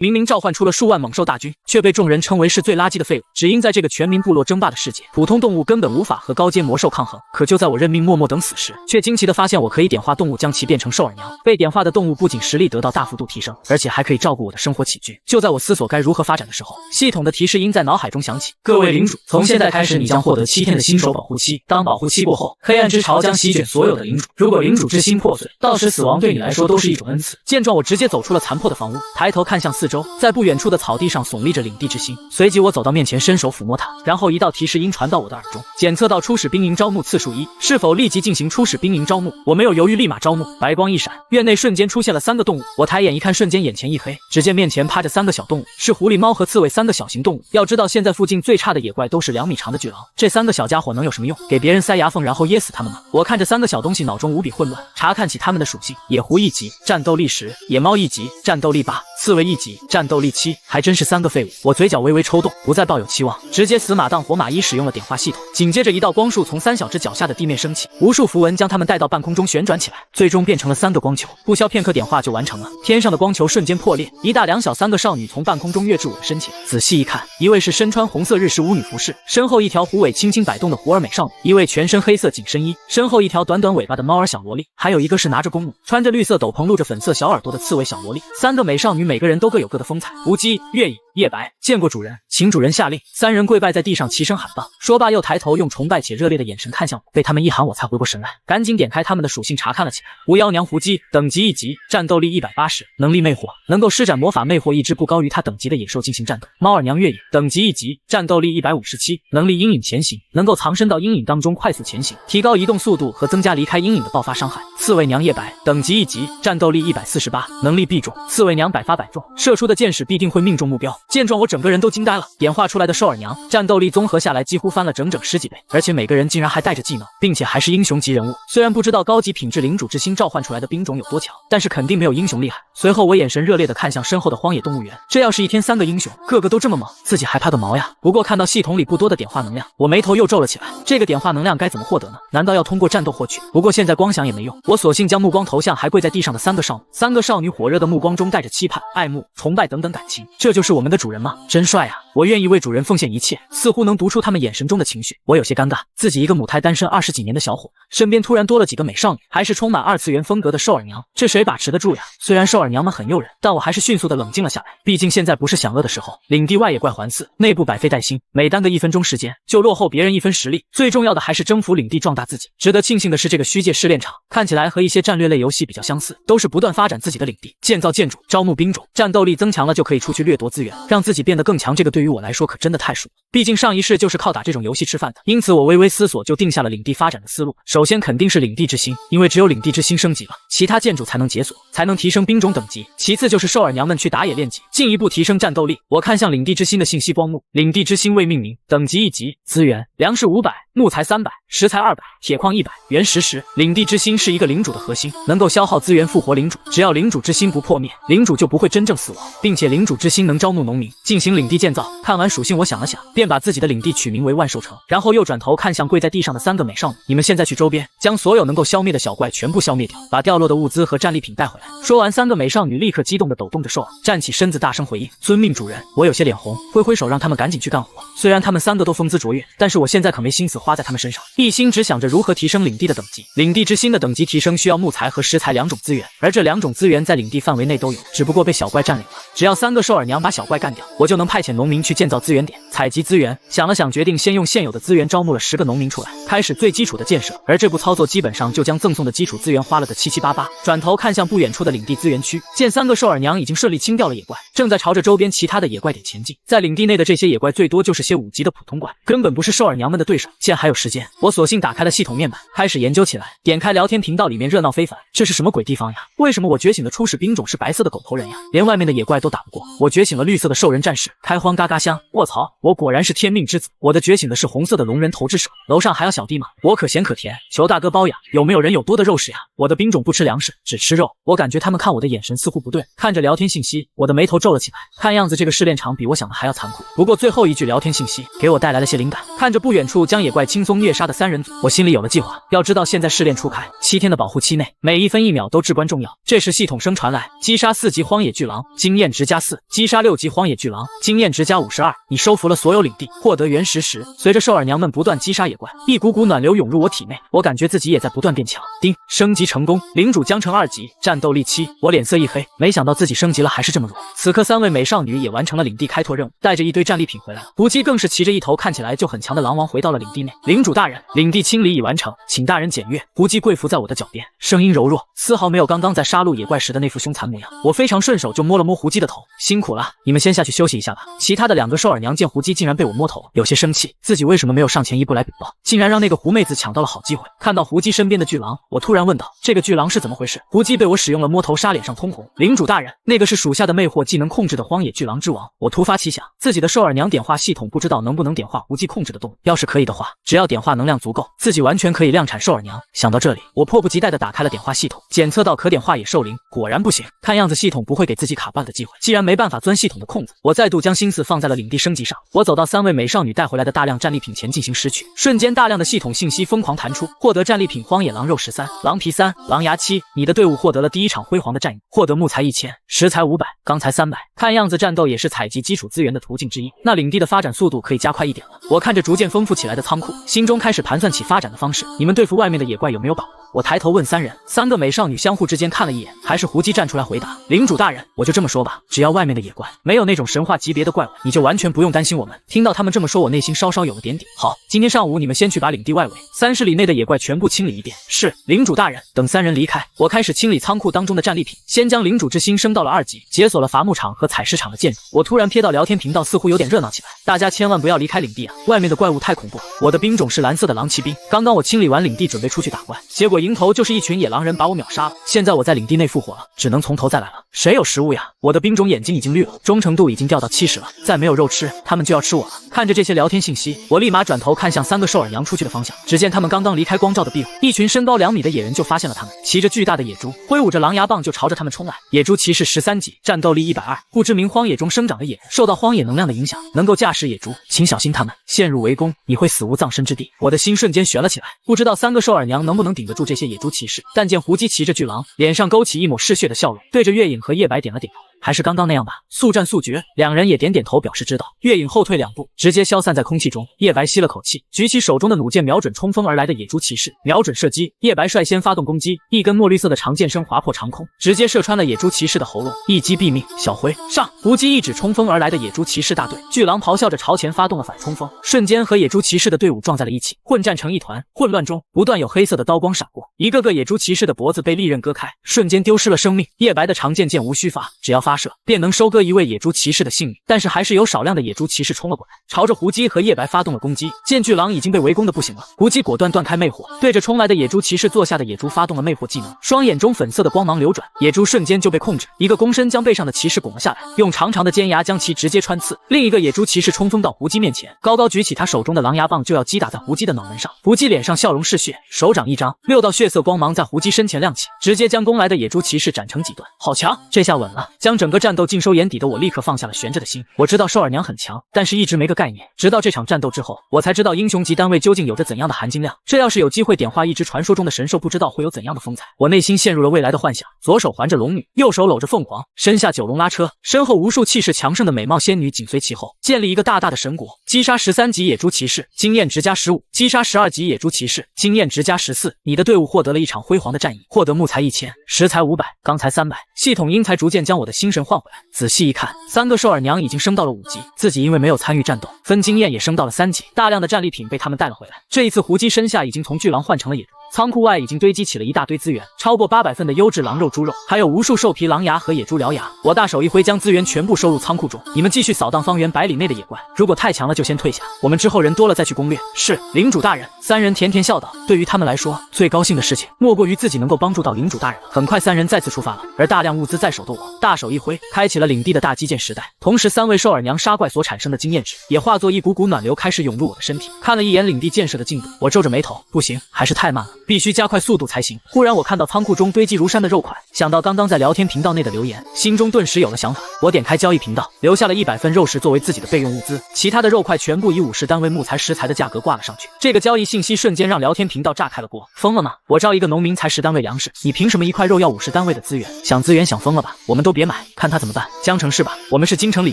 明明召唤出了数万猛兽大军，却被众人称为是最垃圾的废物，只因在这个全民部落争霸的世界，普通动物根本无法和高阶魔兽抗衡。可就在我认命默默等死时，却惊奇地发现我可以点化动物，将其变成兽耳娘。被点化的动物不仅实力得到大幅度提升，而且还可以照顾我的生活起居。就在我思索该如何发展的时候，系统的提示音在脑海中响起：各位领主，从现在开始，你将获得7天的新手保护期。当保护期过后，黑暗之潮将席卷所有的领主。如果领主之心破碎，到时死亡对你来说都是一种恩赐。见状，我直接走出了残破的房屋，抬头看向四周，在不远处的草地上耸立着领地之心。随即我走到面前，伸手抚摸它，然后一道提示音传到我的耳中：检测到初始兵营招募次数1，是否立即进行初始兵营招募？我没有犹豫，立马招募。白光一闪，院内瞬间出现了3个动物。我抬眼一看，瞬间眼前一黑，只见面前趴着3个小动物，是狐狸、猫和刺猬3个小型动物。要知道现在附近最差的野怪都是2米长的巨狼，这3个小家伙能有什么用？给别人塞牙缝然后噎死他们吗？我看着3个小东西，脑中无比混乱，查看起他们的属性：野狐1级，战斗力10；野猫1级，战斗力8；刺猬1级，战斗力7。还真是3个废物。我嘴角微微抽动，不再抱有期望，直接死马当活马医使用了点化系统。紧接着一道光束从3小只脚下的地面升起，无数符文将它们带到半空中旋转起来，最终变成了3个光球。不消片刻，点化就完成了。天上的光球瞬间破裂，一大两小3个少女从半空中跃至我的身前。仔细一看，一位是身穿红色日式巫女服饰，身后一条狐尾轻轻摆动的狐儿美少女，一位全身黑色紧身衣，身后一条短短尾巴的猫儿小萝莉，还有一个是拿着弓弩，穿着绿色斗篷，露着粉色小耳朵的刺猬小萝莉。3个美少女每个人都各有各的风采。无姬、月影、夜白见过主人，请主人下令。3人跪拜在地上，齐声喊道。说罢又抬头用崇拜且热烈的眼神看向我，被他们一喊我才回过神来，赶紧点开他们的属性查看了起来。狐妖娘狐姬，等级1级，战斗力180，能力魅惑，能够施展魔法魅惑一只不高于他等级的野兽进行战斗。猫耳娘月影，等级1级，战斗力157，能力阴影前行，能够藏身到阴影当中快速前行，提高移动速度和增加离开阴影的爆发伤害。刺猬娘夜白，等级1级，战斗力148，能力必中，刺猬娘百发百中，射出的箭矢必定会命中目标。见状我整个人都惊呆了，点化出来的兽耳娘战斗力综合下来几乎翻了整整10几倍，而且每个人竟然还带着技能，并且还是英雄级人物。虽然不知道高级品质领主之心召唤出来的兵种有多强，但是肯定没有英雄厉害。随后我眼神热烈地看向身后的荒野动物园，这要是一天3个英雄，个个都这么猛，自己还怕个毛呀。不过看到系统里不多的点化能量，我眉头又皱了起来。这个点化能量该怎么获得呢？难道要通过战斗获取？不过现在光想也没用，我索性将目光投向还跪在地上的3个少女。3个少女火热的目光中带着期盼、爱慕、崇拜等等感情。这就是我们的主人吗？真帅啊！我愿意为主人奉献一切，似乎能读出他们眼神中的情绪。我有些尴尬，自己一个母胎单身20几年的小伙，身边突然多了几个美少女，还是充满2次元风格的兽耳娘，这谁把持得住呀？虽然兽耳娘们很诱人，但我还是迅速的冷静了下来。毕竟现在不是享乐的时候，领地外野怪环伺，内部百废待兴，每耽搁1分钟时间，就落后别人1分实力。最重要的还是征服领地，壮大自己。值得庆幸的是，这个虚界试炼场看起来和一些战略类游戏比较相似，都是不断发展自己的领地，建造建筑，招募兵种，战斗力增强了就可以出去掠夺资源，让自己变得更强。这个对于我来说可真的太熟了，毕竟上一世就是靠打这种游戏吃饭的。因此我微微思索，就定下了领地发展的思路。首先肯定是领地之心，因为只有领地之心升级了，其他建筑才能解锁，才能提升兵种等级。其次就是兽耳娘们去打野练级，进一步提升战斗力。我看向领地之心的信息光幕，领地之心未命名，等级1级，资源粮食500，木材300，石材200，铁矿100，原石10。领地之心是一个领主的核心，能够消耗资源复活领主，只要领主之心不破灭，领主就不会真正死亡，并且领主之心能招募农民进行领地建造。看完属性我想了想，便把自己的领地取名为万兽城，然后又转头看向跪在地上的3个美少女，你们现在去周边将所有能够消灭的小怪全部消灭掉，把掉落的物资和战利品带回来。说完，3个美少女立刻激动地抖动着兽耳，站起身子大声回应，遵命主人。我有些脸红，挥挥手让他们赶紧去干活。虽然他们3个都风姿卓越，但是我现在可没心思花在他们身上，一心只想着如何提升领地的等级。领地之心的等级提升需要木材和石材2种资源，而这2种资源在领地范围内都有，只不过被小怪占领了。只要3个兽耳娘把小怪干掉，我就能派遣农民去建造资源点，采集资源。想了想，决定先用现有的资源招募了10个农民出来，开始最基础的建设。而这步操作基本上就将赠送的基础资源花了个七七八八。转头看向不远处的领地资源区，见3个兽耳娘已经顺利清掉了野怪，正在朝着周边其他的野怪点前进。在领地内的这些野怪最多就是些5级的普通怪，根本不是兽耳娘们的对手。见还有时间，我索性打开了系统面板，开始研究起来。点开聊天频道，里面热闹非凡。这是什么鬼地方呀？为什么我觉醒的初始兵种是白色的狗头人呀？连外面的野怪都打不过，我觉醒了绿色的兽人战士，开荒嘎嘎香。卧槽，我果然是天命之子。我的觉醒的是红色的龙人头之手，楼上还有小弟吗？我可咸可甜，求大哥包养。有没有人有多的肉食呀？我的兵种不吃粮食，只吃肉。我感觉他们看我的眼神似乎不对，看着聊天信息，我的眉头皱了起来。看样子这个试炼场比我想的还要残酷。不过最后一句聊天信息给我带来了些灵感。看着不远处将野怪轻松虐杀的3人组，我心里有了计划。要知道现在试炼初开，7天的保护期内，每一分一秒都至关重要。这时系统声传来：击杀4级荒野巨狼，经验值加4；击杀6级荒野巨狼，经验值加52。你收服了所有领地，获得原石时。随着兽耳娘们不断击杀野怪，一股股暖流涌入我体内，我感觉自己也在不断变强。丁，升级成功，领主将成2级，战斗力7。我脸色一黑，没想到自己升级了还是这么弱。此刻3位美少女也完成了领地开拓任务，带着一堆战利品回来了。胡姬更是骑着一头看起来就很强的狼王回到了领地内。领主大人，领地清理已完成，请大人检阅。胡姬跪伏在我的脚边，声音柔弱，丝毫没有刚刚在杀戮野怪时的那副凶残模样。我非常顺手就摸了摸胡姬的头，辛苦了，你们先下去休息一下吧。其他的2个兽耳娘见胡姬竟然被我摸头，有些生气，自己为什么没有上前一步来禀报，竟然让那个胡妹子抢到了好机会。看到胡姬身边的巨狼，我突然问道：这个巨狼是怎么回事？胡姬被我使用了摸头杀，脸上通红。领主大人，那个是属下的魅惑技能控制的荒野巨狼之王。我突发奇想，自己的兽耳娘点化系统不知道能不能点化胡姬控制的动物，要是可以的话，只要点化能量足够，自己完全可以量产兽耳娘。想到这里，我迫不及待地打开了点化系统，检测到可点化野兽灵，果然不行，看样子系统不会给自己卡 bug 的机会。既然没办法钻系统的空子，我再度将心思放在了领地升级上。我走到3位美少女带回来的大量战利品前进行拾取，瞬间大量的系统信息疯狂弹出，获得战利品：荒野狼肉13、狼皮3、狼牙7。你的队伍获得了第一场辉煌的战役，获得木材1000、石材500、钢材300。看样子战斗也是采集基础资源的途径之一，那领地的发展速度可以加快一点了。我看着逐渐丰富起来的仓库，心中开始盘算起发展的方式。你们对付外面的野怪有没有把握？我抬头问3人，3个美少女相互之间看了一眼，还是胡姬站出来回答：领主大人，我就这么说吧，只要外面的野怪没有那种神话级别的怪物，你就完全不用担心我们。听到他们这么说，我内心稍稍有了点底。好，今天上午你们先去把领地外围30里内的野怪全部清理一遍。是，领主大人。等3人离开，我开始清理仓库当中的战利品，先将领主之心升到了2级，解锁了伐木场和采石场的建筑。我突然瞥到聊天频道似乎有点热闹起来，大家千万不要离开领地啊，外面的怪物太恐怖。我的兵种是蓝色的狼骑兵，刚刚我清理完领地准备出去打怪，结果迎头就是一群野狼人把我秒杀了。现在我在领地内复活了，只能从头再来了。谁有食物呀？我的兵种眼睛已经绿了，忠诚度已经掉到70了，再没有肉吃，他们就要吃我了。看着这些聊天信息，我立马转头看向3个兽耳娘出去的方向，只见他们刚刚离开光照的庇护，一群身高2米的野人就发现了他们，骑着巨大的野猪，挥舞着狼牙棒就朝着他们冲来。野猪骑士13级，战斗力120，不知名荒野中生长的野人，受到荒野能量的影响，能够驾驶野猪，请小心他们，陷入围攻，你会死无葬身之地。我的心瞬间悬了起来，不知道3个兽耳娘能不能顶得住这些野猪骑士。但见胡姬骑着巨狼，脸上勾起一抹嗜血的笑容，对着月影和叶白点了点头。还是刚刚那样吧，速战速决。2人也点点头表示知道。月影后退2步，直接消散在空气中。叶白吸了口气，举起手中的弩箭，瞄准冲锋而来的野猪骑士，瞄准射击。叶白率先发动攻击，一根墨绿色的长剑身划破长空，直接射穿了野猪骑士的喉咙，一击毙命。小辉上！胡姬一指冲锋而来的野猪骑士大队，巨狼咆哮着朝前发动了反冲锋，瞬间和野猪骑士的队伍撞在了一起，混战成一团。混乱中不断有黑色的刀光闪过，一个个野猪骑士的脖子被利刃割开，瞬间丢失了生命。叶白的长剑剑无虚发，只要发射便能收割一位野猪骑士的性命，但是还是有少量的野猪骑士冲了过来，朝着胡姬和叶白发动了攻击。见巨狼已经被围攻的不行了，胡姬果断断开魅惑，对着冲来的野猪骑士坐下的野猪发动了魅惑技能，双眼中粉色的光芒流转，野猪瞬间就被控制，一个躬身将背上的骑士拱了下来，用长长的尖牙将其直接穿刺。另一个野猪骑士冲锋到胡姬面前，高高举起他手中的狼牙棒就要击打在胡姬的脑门上。胡姬脸上笑容嗜血，手掌一张，6道血色光芒在胡姬身前亮起，直接将攻来的野猪骑士斩成几段。好强，这下稳了，将整个战斗尽收眼底的我立刻放下了悬着的心。我知道兽耳娘很强，但是一直没个概念，直到这场战斗之后，我才知道英雄级单位究竟有着怎样的含金量。这要是有机会点化一只传说中的神兽，不知道会有怎样的风采。我内心陷入了未来的幻想，左手环着龙女，右手搂着凤凰，身下9龙拉车，身后无数气势强盛的美貌仙女紧随其后，建立一个大大的神国。击杀13级野猪骑士，经验值加15；击杀12级野猪骑士，经验值加14。你的队伍获得了一场辉煌的战役，获得木材1000、石材500、钢材300。系统因才逐渐将我的心神换回来。仔细一看，3个兽耳娘已经升到了5级，自己因为没有参与战斗，分经验也升到了3级，大量的战利品被他们带了回来。这一次胡姬身下已经从巨狼换成了野猪，仓库外已经堆积起了一大堆资源，超过800份的优质狼肉、猪肉，还有无数兽皮狼牙和野猪獠牙。我大手一挥，将资源全部收入仓库中。你们继续扫荡方圆100里内的野怪，如果太强了就先退下，我们之后人多了再去攻略。是，领主大人。三人甜甜笑道。对于他们来说，最高兴的事情莫过于自己能够帮助到领主大人。很快，三人再次出发了，而大量物资在手的我，大手一挥，开启了领地的大基建时代。同时，3位兽耳娘杀怪所产生的经验值也化作一股股暖流，开始涌入我的身体。看了一眼领地建设的进度，我皱着眉头，不行，还是太慢了，必须加快速度才行。忽然，我看到仓库中堆积如山的肉块，想到刚刚在聊天频道内的留言，心中顿时有了想法。我点开交易频道，留下了100份肉食作为自己的备用物资，其他的肉块全部以50单位木材食材的价格挂了上去。这个交易信息瞬间让聊天频道炸开了锅，疯了吗？我招一个农民才10单位粮食，你凭什么一块肉要50单位的资源？想资源想疯了吧？我们都别买，看他怎么办。江城是吧？我们是京城李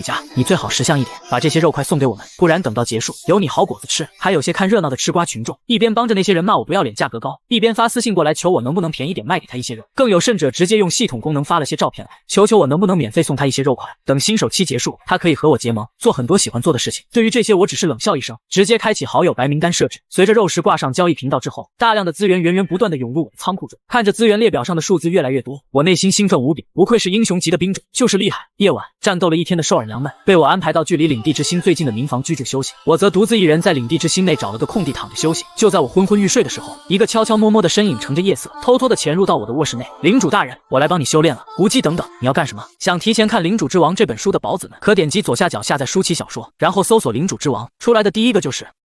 家，你最好识相一点，把这些肉块送给我们，不然等到结束有你好果子吃。还有些看热闹的吃瓜群众，一边帮着那些人骂我不要脸价格高，一边发私信过来求我能不能便宜点卖给他一些肉，更有甚者直接用系统功能发了些照片来，求求我能不能免费送他一些肉块，等新手期结束他可以和我结盟，做很多喜欢做的事情。对于这些我只是冷笑一声，直接开启好友白名单设置。随着肉食挂上交易频道之后，大量的资源源源不断的涌入我的仓库中，看着资源列表上的数字越来越多，我内心兴奋无比，不愧是英雄级的兵种，就是厉害。夜晚战斗了一天的兽耳娘们被我安排到距离领地之心最近的民房居住休息，我则独自一人在领地之心内找了个空地躺着休息。就在我昏昏欲睡的时候，一个悄悄摸摸的身影乘着夜色偷偷的潜入到我的卧室内。领主大人，我来帮你修炼了。无忌等等，你要干什么？想提前看《领主之王》这本书的宝子们，可点击左下角下载书籍小说，然后搜索领主之王，出来的第一个就是